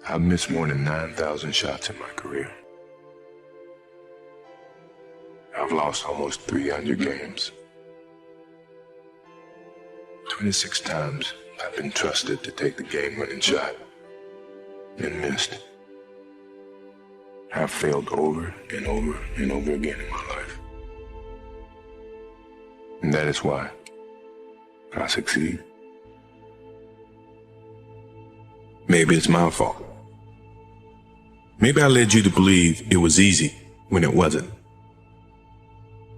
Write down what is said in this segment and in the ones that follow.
I've missed more than 9,000 shots in my career. I've lost almost 300 games. 26 times I've been trusted to take the game-winning shot and missed. I've failed over and over and over again in my life. And that is why I succeed. Maybe it's my fault. Maybe I led you to believe it was easy when it wasn't.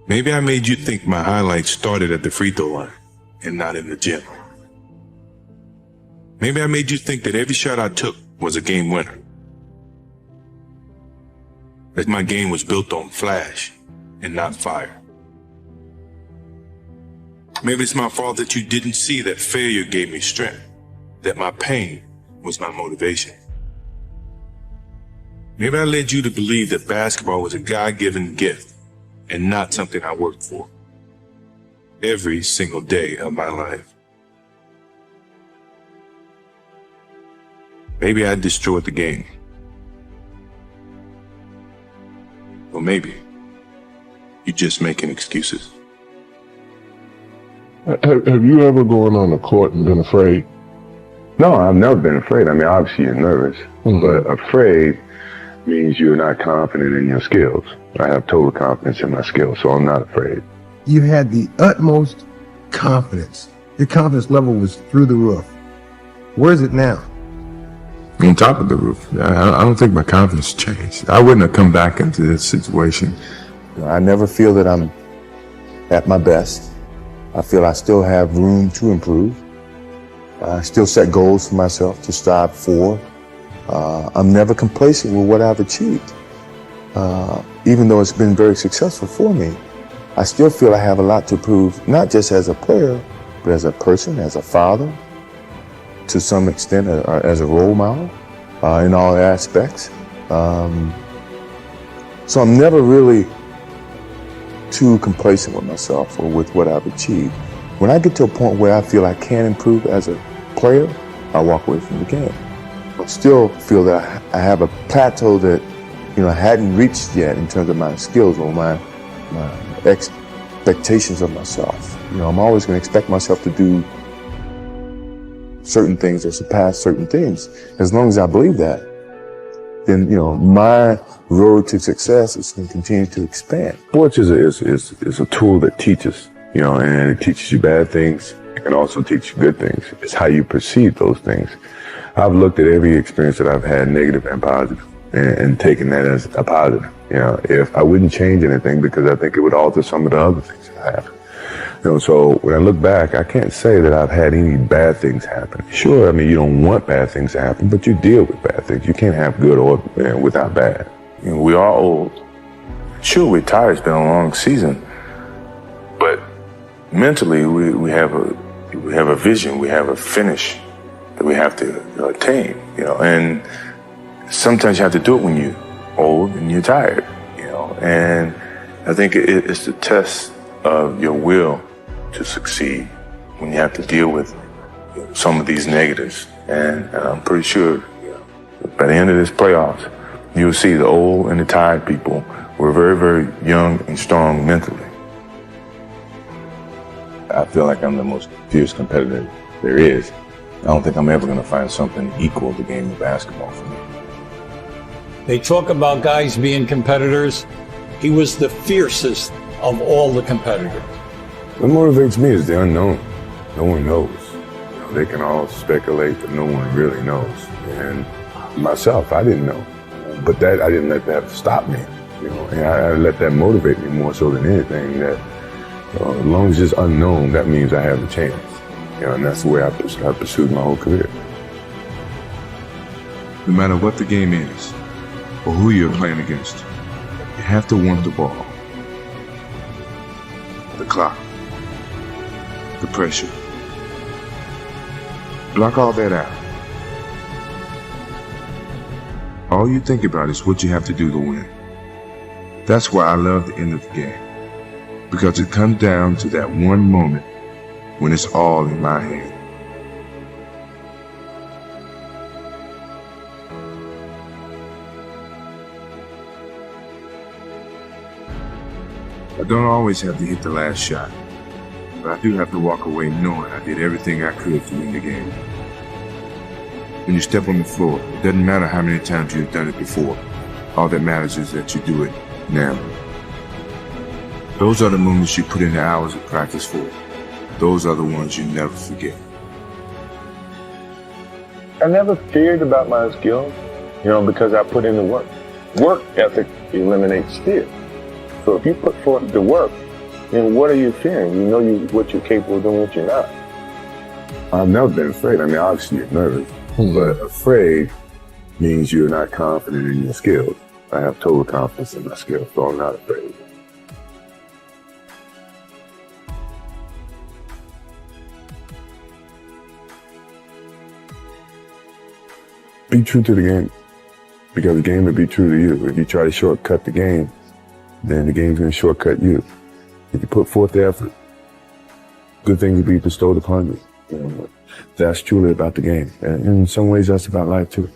Maybe I made you think my highlights started at the free throw line and not in the gym. Maybe I made you think that every shot I took was a game winner. That my game was built on flash and not fire. Maybe it's my fault that you didn't see that failure gave me strength, that my pain was my motivation. Maybe I led you to believe that basketball was a God-given gift and not something I worked for every single day of my life. Maybe I destroyed the game. Or maybe you're just making excuses. Have you ever gone on the court and been afraid? No, I've never been afraid. I mean, obviously you're nervous, but afraid means you're not confident in your skills. I have total confidence in my skills, so I'm not afraid. You had the utmost confidence. Your confidence level was through the roof. Where is it now? On top of the roof. I don't think my confidence changed. I wouldn't have come back into this situation. I never feel that I'm at my best. I feel I still have room to improve. I still set goals for myself to strive for. I'm never complacent with what I've achieved. Even though it's been very successful for me, I still feel I have a lot to prove, not just as a player, but as a person, as a father, to some extent as a role model in all aspects. So I'm never really too complacent with myself or with what I've achieved. When I get to a point where I feel I can improve as a player, I walk away from the game. I still feel that I have a plateau that I hadn't reached yet in terms of my skills or my expectations of myself. I'm always going to expect myself to do certain things or surpass certain things. As long as I believe that, then my road to success is going to continue to expand. Sports is a tool that teaches, and it teaches you bad things. It can also teach you good things. It's how you perceive those things. I've looked at every experience that I've had, negative and positive, and taken that as a positive. If I wouldn't change anything because I think it would alter some of the other things that I have. So when I look back, I can't say that I've had any bad things happen. Sure, I mean, you don't want bad things to happen, but you deal with bad things. You can't have good or without bad. We are old. Sure, we're tired. It's been a long season, but mentally, we have a vision. We have a finish that we have to attain. And sometimes you have to do it when you're old and you're tired. And I think it's the test of your will to succeed when you have to deal with some of these negatives. And I'm pretty sure by the end of this playoffs, you'll see the old and the tired people were very, very young and strong mentally. I feel like I'm the most fierce competitor there is. I don't think I'm ever going to find something equal to the game of basketball for me. They talk about guys being competitors. He was the fiercest of all the competitors. What motivates me is the unknown. No one knows. They can all speculate, but no one really knows. And myself, I didn't know. But I didn't let that stop me. And I let that motivate me more so than anything. That as long as it's unknown, that means I have a chance. And that's the way I pursued my whole career. No matter what the game is, or who you're playing against, you have to want the ball. The clock. The pressure. Block all that out. All you think about is what you have to do to win. That's why I love the end of the game. Because it comes down to that one moment when it's all in my hand. I don't always have to hit the last shot, but I do have to walk away knowing I did everything I could to win the game. When you step on the floor, it doesn't matter how many times you've done it before. All that matters is that you do it now. Those are the moments you put in the hours of practice for. Those are the ones you never forget. I never feared about my skills, because I put in the work. Work ethic eliminates fear. So if you put forth the work, then what are you fearing? You know what you're capable of doing, what you're not. I've never been afraid. I mean, obviously you're nervous, but afraid means you're not confident in your skills. I have total confidence in my skills, so I'm not afraid. Be true to the game, because the game will be true to you. If you try to shortcut the game, then the game's going to shortcut you. If you put forth the effort, good things will be bestowed upon you. That's truly about the game. And in some ways, that's about life too.